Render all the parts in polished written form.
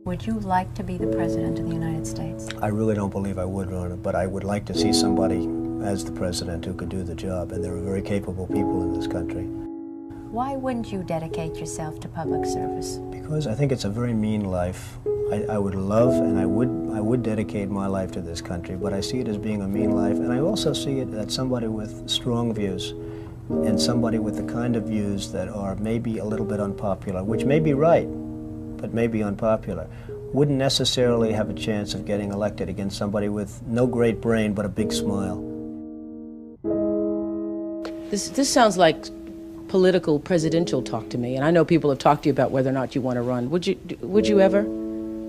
Would you like to be the President of the United States? I really don't believe I would run it, but I would like to see somebody as the President who could do the job, and there are very capable people in this country. Why wouldn't you dedicate yourself to public service? Because I think it's a very mean life. I would love and I would dedicate my life to this country, but I see it as being a mean life, and I also see it as somebody with strong views and somebody with the kind of views that are maybe a little bit unpopular, which may be right, but may be unpopular, wouldn't necessarily have a chance of getting elected against somebody with no great brain but a big smile. This sounds like political presidential talk to me, and I know people have talked to you about whether or not you want to run. Would you ever?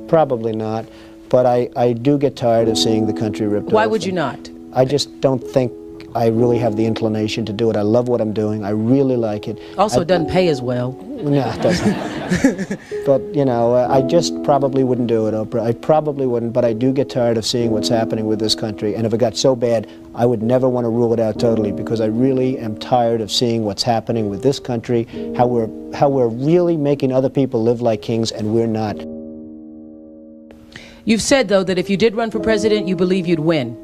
Probably not, but I do get tired of seeing the country ripped off. Why would you not? I just don't think I really have the inclination to do it. I love what I'm doing. I really like it. Also, it doesn't pay as well. No, it doesn't. But, you know, I just probably wouldn't do it, Oprah. I probably wouldn't, but I do get tired of seeing what's happening with this country. And if it got so bad, I would never want to rule it out totally, because I really am tired of seeing what's happening with this country, how we're really making other people live like kings, and we're not. You've said, though, that if you did run for president, you believe you'd win.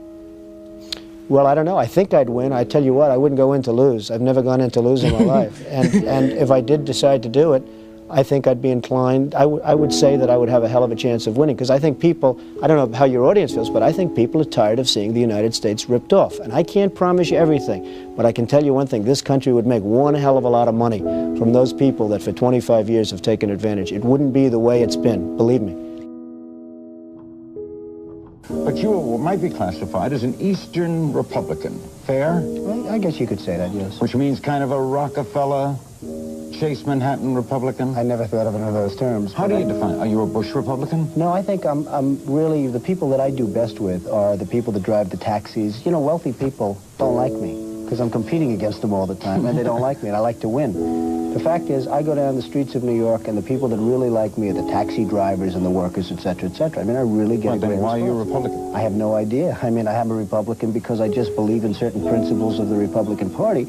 Well, I don't know. I think I'd win. I tell you what, I wouldn't go in to lose. I've never gone in to lose in my life. And if I did decide to do it, I think I'd be inclined, I would say that I would have a hell of a chance of winning, because I think people, I don't know how your audience feels, but I think people are tired of seeing the United States ripped off. And I can't promise you everything, but I can tell you one thing: this country would make one hell of a lot of money from those people that for 25 years have taken advantage. It wouldn't be the way it's been, believe me. But you might be classified as an Eastern Republican. Fair? Well, I guess you could say that, yes. Which means kind of a Rockefeller, Chase Manhattan Republican? I never thought of it in those terms. How do you define? Are you a Bush Republican? No, I think I'm really, the people that I do best with are the people that drive the taxis. You know, wealthy people don't like me, because I'm competing against them all the time, and they don't like me, and I like to win. The fact is, I go down the streets of New York, and the people that really like me are the taxi drivers and the workers, et cetera, et cetera. I mean, I really get a great response. Why are you a Republican? I have no idea. I mean, I am a Republican because I just believe in certain principles of the Republican Party.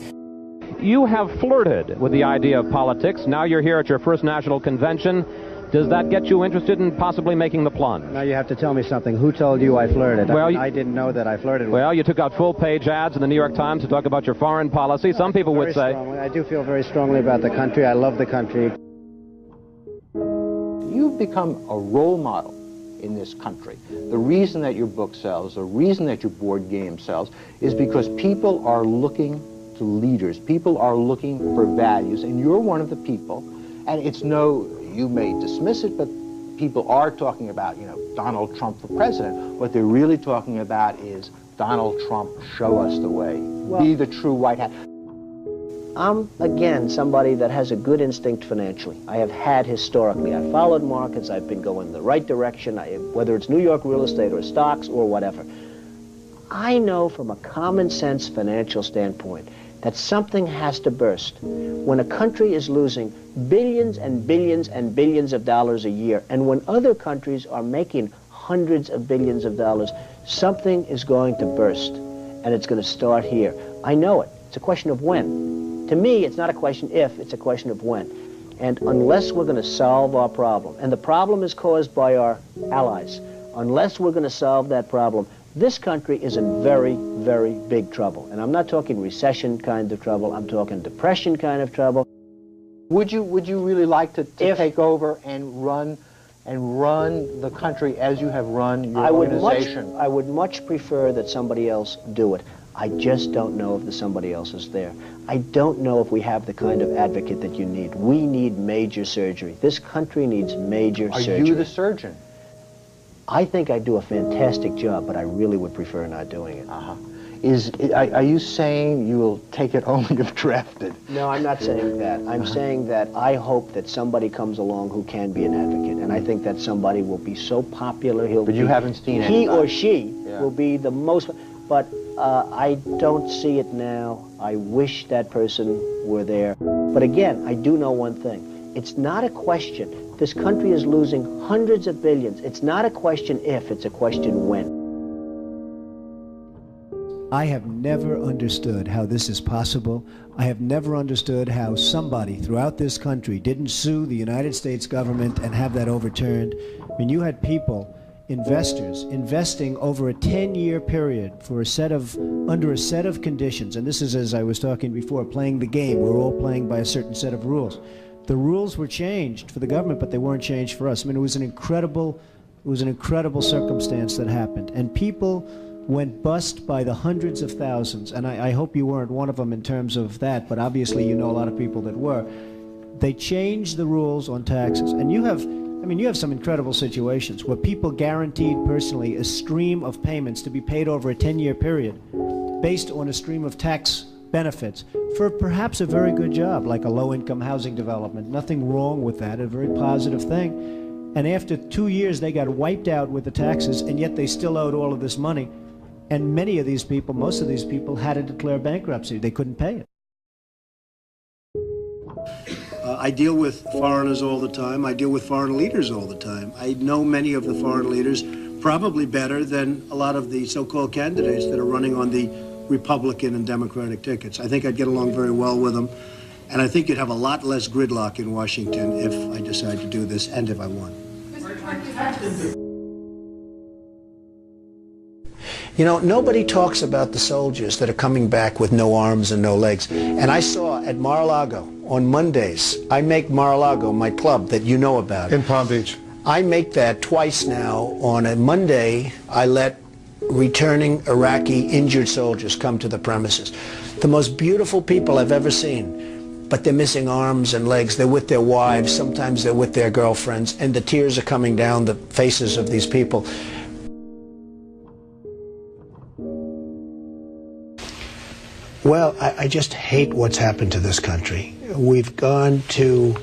You have flirted with the idea of politics. Now you're here at your first national convention. Does that get you interested in possibly making the plunge? Now you have to tell me something. Who told you I flirted? Well, I didn't know that I flirted with. Well, you took out full-page ads in the New York Times to talk about your foreign policy. Some people would say... I do feel very strongly about the country. I love the country. You've become a role model in this country. The reason that your book sells, the reason that your board game sells, is because people are looking to leaders. People are looking for values, and you're one of the people. And it's no... You may dismiss it, but people are talking about, you know, Donald Trump for president. What they're really talking about is Donald Trump, show us the way. Well, be the true white hat. I'm, again, somebody that has a good instinct financially. I have had historically. I've followed markets. I've been going the right direction, whether it's New York real estate or stocks or whatever. I know from a common sense financial standpoint that something has to burst. When a country is losing billions and billions and billions of dollars a year, and when other countries are making hundreds of billions of dollars, something is going to burst, and it's going to start here. I know it. It's a question of when. To me, it's not a question if, it's a question of when. And unless we're going to solve our problem, and the problem is caused by our allies, unless we're going to solve that problem, this country is in very, very big trouble. And I'm not talking recession kind of trouble, I'm talking depression kind of trouble. Would you really like to take over and run the country as you have run your organization? I would much prefer that somebody else do it. I just don't know if the somebody else is there. I don't know if we have the kind of advocate that you need. We need major surgery. This country needs major surgery. Are you the surgeon? I think I do a fantastic job, but I really would prefer not doing it. Are you saying you will take it only if drafted? No, I'm not saying that. I'm saying that I hope that somebody comes along who can be an advocate, and I think that somebody will be so popular, But you haven't seen he or she will be the most, but I don't see it now. I wish that person were there. But again, I do know one thing. It's not a question. This country is losing hundreds of billions. It's not a question if, it's a question when. I have never understood how this is possible. I have never understood how somebody throughout this country didn't sue the United States government and have that overturned. I mean, you had people, investors, investing over a 10-year period for under a set of conditions. And this is, as I was talking before, playing the game. We're all playing by a certain set of rules. The rules were changed for the government, but they weren't changed for us. I mean, it was an incredible circumstance that happened. And people went bust by the hundreds of thousands. And I hope you weren't one of them in terms of that, but obviously you know a lot of people that were. They changed the rules on taxes. And you have some incredible situations where people guaranteed personally a stream of payments to be paid over a 10-year period based on a stream of tax benefits for perhaps a very good job, like a low-income housing development. Nothing wrong with that, a very positive thing. And after 2 years, they got wiped out with the taxes, and yet they still owed all of this money. And many of these people, most of these people, had to declare bankruptcy. They couldn't pay it. I deal with foreigners all the time. I deal with foreign leaders all the time. I know many of the foreign leaders probably better than a lot of the so-called candidates that are running on the Republican and Democratic tickets. I think I'd get along very well with them, and I think you'd have a lot less gridlock in Washington if I decide to do this and if I won. You know, nobody talks about the soldiers that are coming back with no arms and no legs. And I saw at Mar-a-Lago on Mondays, I make Mar-a-Lago my club that you know about. In Palm Beach. I make that twice now. On a Monday, I let returning Iraqi injured soldiers come to the premises. The most beautiful people I've ever seen, but they're missing arms and legs. They're with their wives, sometimes they're with their girlfriends, and the tears are coming down the faces of these people. Well, I just hate what's happened to this country. We've gone to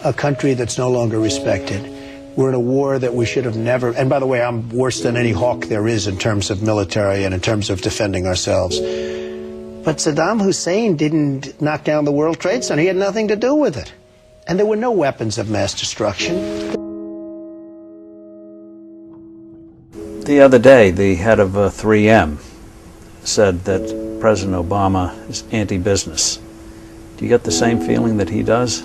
a country that's no longer respected. We're in a war that we should have never, and by the way, I'm worse than any hawk there is in terms of military and in terms of defending ourselves. But Saddam Hussein didn't knock down the World Trade Center. He had nothing to do with it. And there were no weapons of mass destruction. The other day, the head of 3M said that President Obama is anti-business. Do you get the same feeling that he does?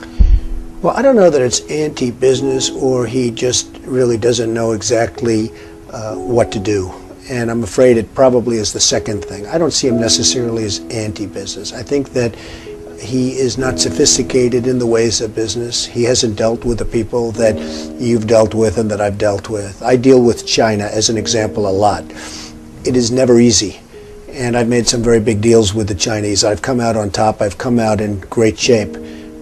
Well, I don't know that it's anti-business or he just really doesn't know exactly what to do. And I'm afraid it probably is the second thing. I don't see him necessarily as anti-business. I think that he is not sophisticated in the ways of business. He hasn't dealt with the people that you've dealt with and that I've dealt with. I deal with China, as an example, a lot. It is never easy. And I've made some very big deals with the Chinese. I've come out on top. I've come out in great shape.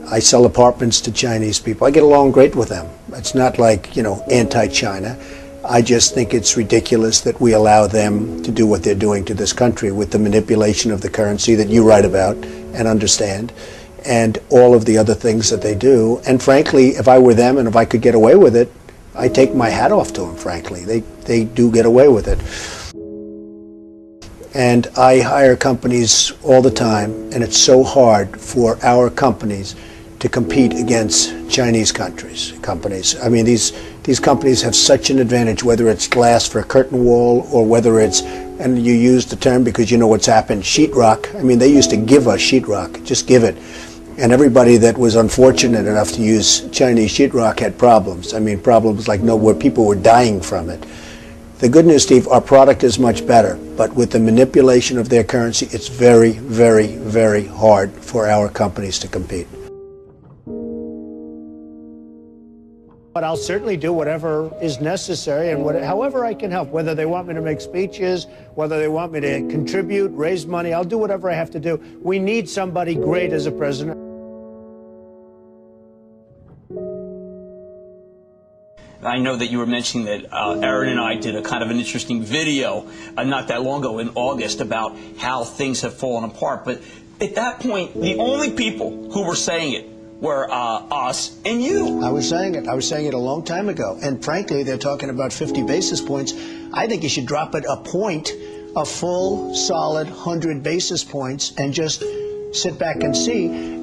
I sell apartments to Chinese people. I get along great with them. It's not like, you know, anti-China. I just think it's ridiculous that we allow them to do what they're doing to this country with the manipulation of the currency that you write about and understand, and all of the other things that they do. And frankly, if I were them and if I could get away with it, I take my hat off to them, frankly. They do get away with it. And I hire companies all the time, and it's so hard for our companies to compete against Chinese companies. I mean, these companies have such an advantage, whether it's glass for a curtain wall or whether it's, and you use the term because you know what's happened, sheetrock. I mean, they used to give us sheetrock, just give it. And everybody that was unfortunate enough to use Chinese sheetrock had problems. I mean, problems like where people were dying from it. The good news, Steve, our product is much better, but with the manipulation of their currency, it's very, very, very hard for our companies to compete. But I'll certainly do whatever is necessary and however I can help, whether they want me to make speeches, whether they want me to contribute, raise money, I'll do whatever I have to do. We need somebody great as a president. I know that you were mentioning that Aaron and I did a kind of an interesting video not that long ago in August about how things have fallen apart. But at that point, the only people who were saying it were us and you. I was saying it. I was saying it a long time ago. And frankly, they're talking about 50 basis points. I think you should drop it a point, a full, solid 100 basis points, and just sit back and see.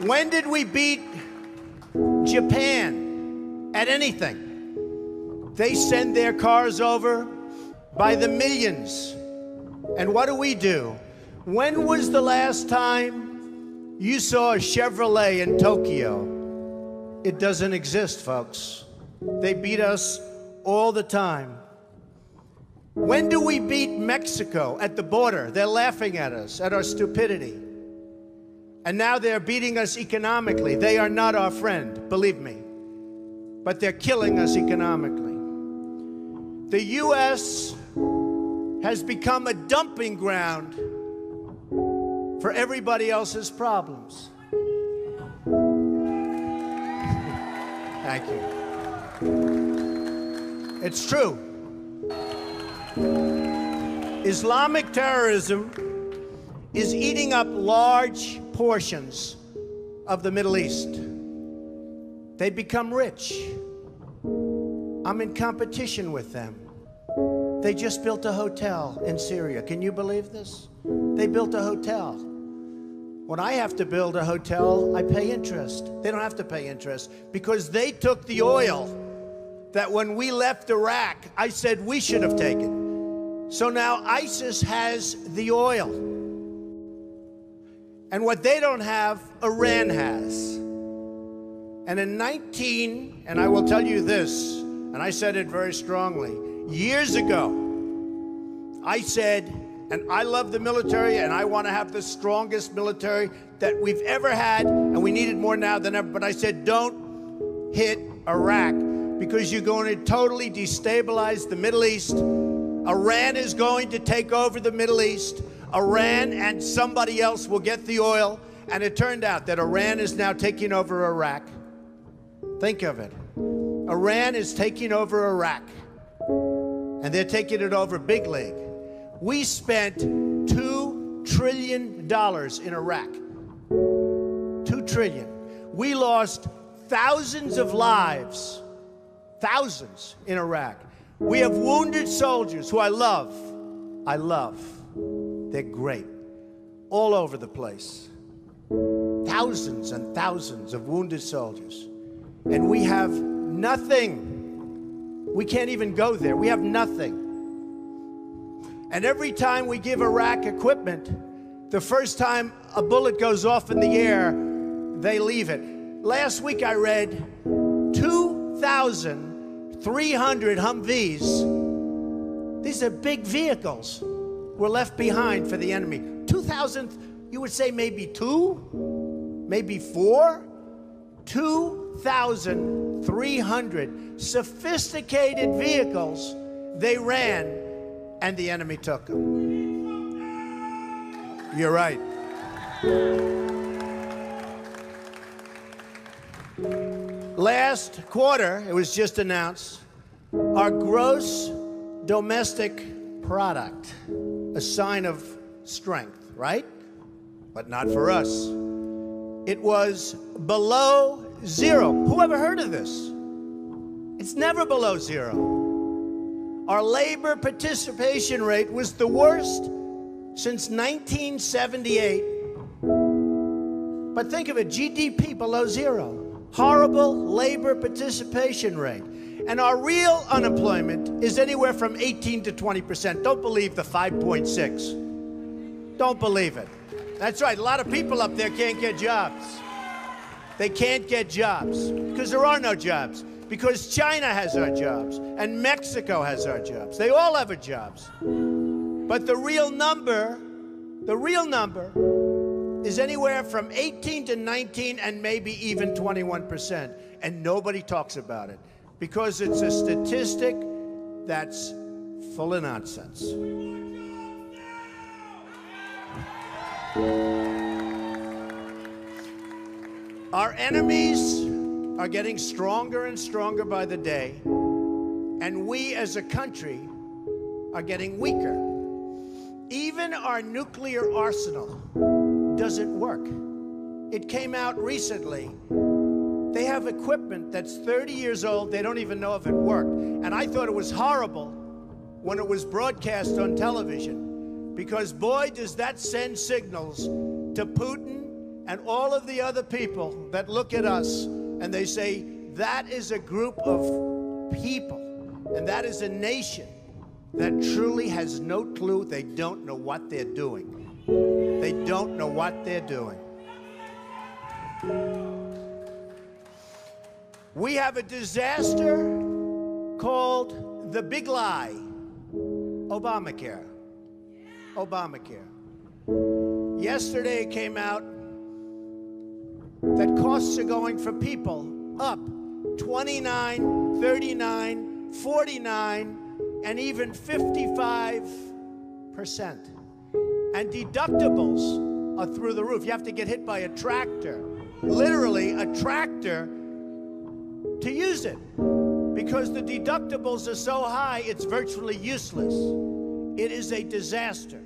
When did we beat Japan at anything? They send their cars over by the millions. And what do? When was the last time you saw a Chevrolet in Tokyo? It doesn't exist, folks. They beat us all the time. When do we beat Mexico at the border? They're laughing at us, at our stupidity. And now they're beating us economically. They are not our friend, believe me. But they're killing us economically. The U.S. has become a dumping ground for everybody else's problems. Thank you. It's true. Islamic terrorism is eating up large portions of the Middle East. They become rich. I'm in competition with them. They just built a hotel in Syria. Can you believe this? They built a hotel. When I have to build a hotel, I pay interest. They don't have to pay interest because they took the oil that when we left Iraq, I said we should have taken. So now ISIS has the oil. And what they don't have, Iran has. And in and I will tell you this, and I said it very strongly, years ago, I said, and I love the military, and I want to have the strongest military that we've ever had, and we need it more now than ever, but I said, don't hit Iraq, because you're going to totally destabilize the Middle East. Iran is going to take over the Middle East. Iran and somebody else will get the oil, and it turned out that Iran is now taking over Iraq. Think of it. Iran is taking over Iraq, and they're taking it over big league. We spent $2 trillion in Iraq. $2 trillion. We lost thousands of lives, thousands in Iraq. We have wounded soldiers who I love. They're great. All over the place. Thousands and thousands of wounded soldiers. And we have nothing. We can't even go there. We have nothing. And every time we give Iraq equipment, the first time a bullet goes off in the air, they leave it. Last week I read 2,300 Humvees. These are big vehicles. Were left behind for the enemy. 2,000, you would say maybe 2, maybe 4, 2,300 sophisticated vehicles they ran, and the enemy took them. You're right. Last quarter, it was just announced, our gross domestic product, a sign of strength, right? But not for us. It was below zero. Who ever heard of this? It's never below zero. Our labor participation rate was the worst since 1978. But think of it, GDP below zero. Horrible labor participation rate. And our real unemployment is anywhere from 18 to 20%. Don't believe the 5.6. Don't believe it. That's right, a lot of people up there can't get jobs. They can't get jobs because there are no jobs. Because China has our jobs and Mexico has our jobs. They all have our jobs. But the real number is anywhere from 18 to 19 and maybe even 21%. And nobody talks about it because it's a statistic that's full of nonsense. Our enemies are getting stronger and stronger by the day, and we as a country are getting weaker. Even our nuclear arsenal doesn't work. It came out recently. They have equipment that's 30 years old. They don't even know if it worked. And I thought it was horrible when it was broadcast on television, because boy, does that send signals to Putin and all of the other people that look at us and they say, that is a group of people, and that is a nation that truly has no clue. They don't know what they're doing. They don't know what they're doing. We have a disaster called the big lie, Obamacare. Obamacare. Yesterday it came out that costs are going for people up 29, 39, 49, and even 55%. And deductibles are through the roof. You have to get hit by a tractor, literally a tractor, to use it. Because the deductibles are so high, it's virtually useless. It is a disaster.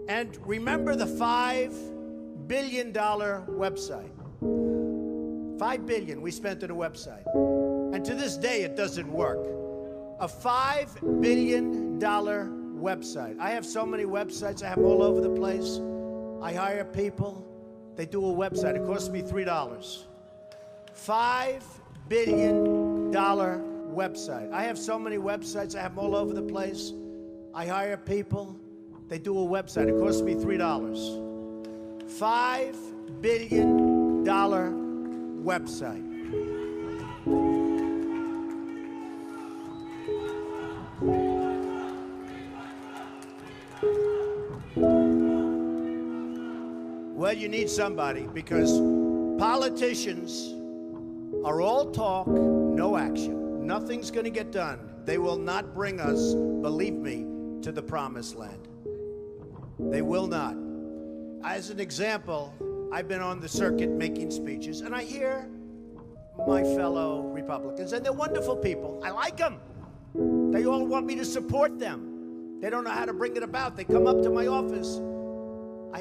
And remember the $5 billion website. $5 billion we spent on a website. And to this day, it doesn't work. A $5 billion website. I have so many websites. I have them all over the place. I hire people. They do a website. It costs me $3. $5 billion website. I have so many websites. I have them all over the place. I hire people. They do a website. It costs me $3. $5 billion website. Well, you need somebody, because politicians are all talk, no action. Nothing's going to get done. They will not bring us, believe me, to the promised land. They will not. As an example, I've been on the circuit making speeches, and I hear my fellow Republicans, and they're wonderful people. I like them. They all want me to support them. They don't know how to bring it about. They come up to my office.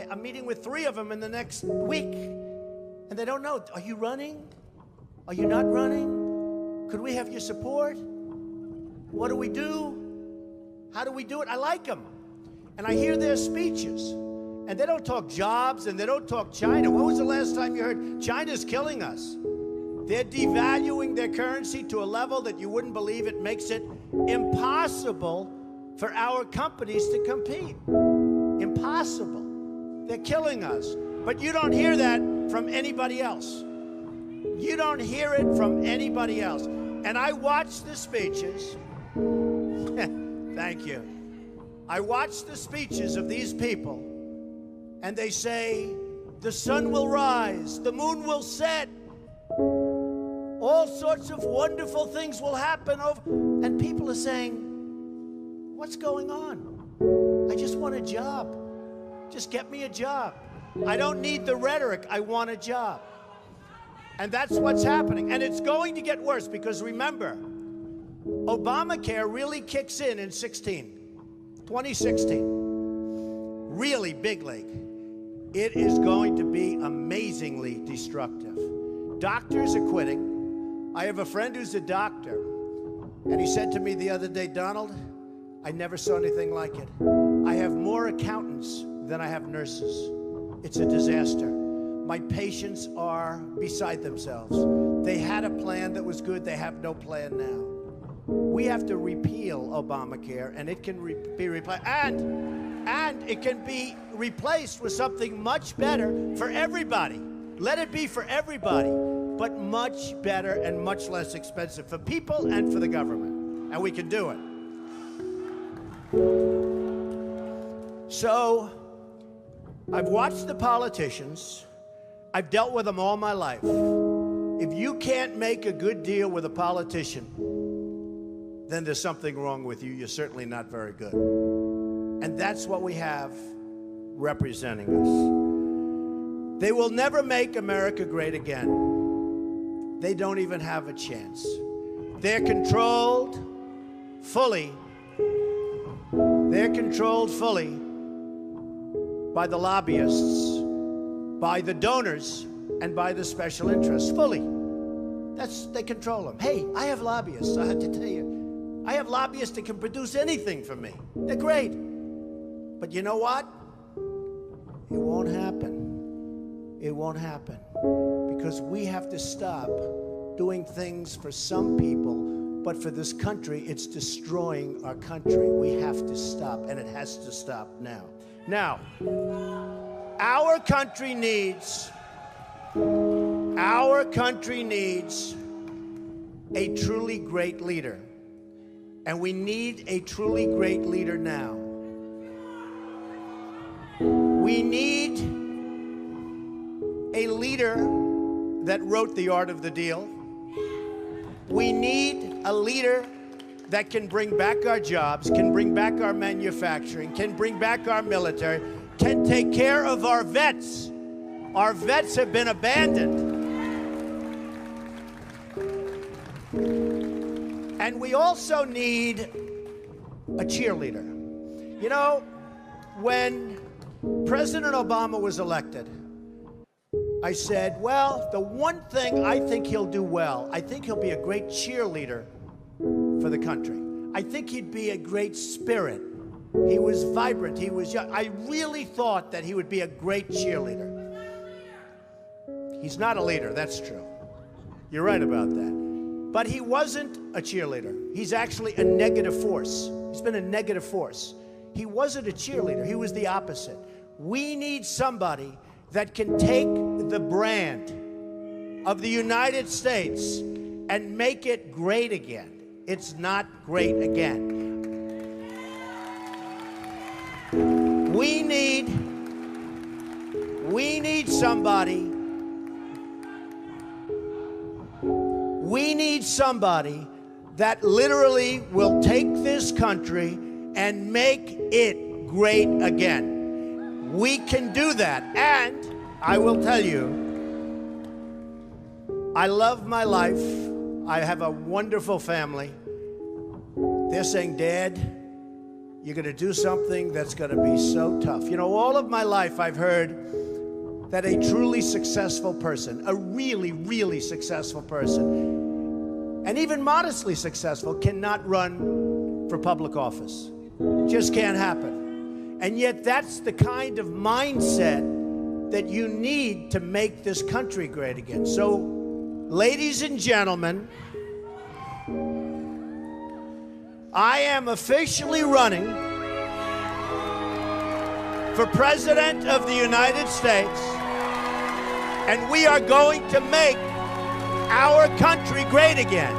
I'm meeting with 3 of them in the next week, and they don't know. Are you running? Are you not running? Could we have your support? What do we do? How do we do it? I like them. And I hear their speeches, and they don't talk jobs, and they don't talk China. When was the last time you heard China's killing us? They're devaluing their currency to a level that you wouldn't believe. It makes it impossible for our companies to compete. Impossible. They're killing us. But you don't hear that from anybody else. You don't hear it from anybody else. And I watch the speeches. Thank you. I watch the speeches of these people, and they say, the sun will rise, the moon will set, all sorts of wonderful things will happen. And people are saying, what's going on? I just want a job. Just get me a job. I don't need the rhetoric. I want a job. And that's what's happening. And it's going to get worse, because remember, Obamacare really kicks in 2016. Really big league. It is going to be amazingly destructive. Doctors are quitting. I have a friend who's a doctor, and he said to me the other day, Donald, I never saw anything like it. I have more accountants than I have nurses. It's a disaster. My patients are beside themselves. They had a plan that was good. They have no plan now. We have to repeal Obamacare, and it can be replaced. And it can be replaced with something much better for everybody. Let it be for everybody, but much better and much less expensive for people and for the government. And we can do it. So, I've watched the politicians. I've dealt with them all my life. If you can't make a good deal with a politician, then there's something wrong with you. You're certainly not very good. And that's what we have representing us. They will never make America great again. They don't even have a chance. They're controlled fully. They're controlled fully by the lobbyists, by the donors, and by the special interests. Fully. They control them. Hey, I have lobbyists. I have to tell you. I have lobbyists that can produce anything for me. They're great. But you know what? It won't happen. it won't happen. Because we have to stop doing things for some people, but for this country, it's destroying our country. We have to stop, and it has to stop now. Now, our country needs a truly great leader. And we need a truly great leader now. We need a leader that wrote The Art of the Deal. We need a leader that can bring back our jobs, can bring back our manufacturing, can bring back our military, can take care of our vets. Our vets have been abandoned. And we also need a cheerleader. You know, when President Obama was elected, I said, well, the one thing I think he'll do well, I think he'll be a great cheerleader for the country. I think he'd be a great spirit. He was vibrant, he was young. I really thought that he would be a great cheerleader. He's not a leader, that's true. You're right about that. But he wasn't a cheerleader. He's actually a negative force. He's been a negative force. He wasn't a cheerleader. He was the opposite. We need somebody that can take the brand of the United States and make it great again. It's not great again. We need somebody. We need somebody that literally will take this country and make it great again. We can do that. And I will tell you, I love my life. I have a wonderful family. They're saying, Dad, you're going to do something that's going to be so tough. You know, all of my life I've heard that a truly successful person, a really, really successful person, and even modestly successful, cannot run for public office. It just can't happen. And yet that's the kind of mindset that you need to make this country great again. So, ladies and gentlemen, I am officially running for President of the United States, and we are going to make our country great again.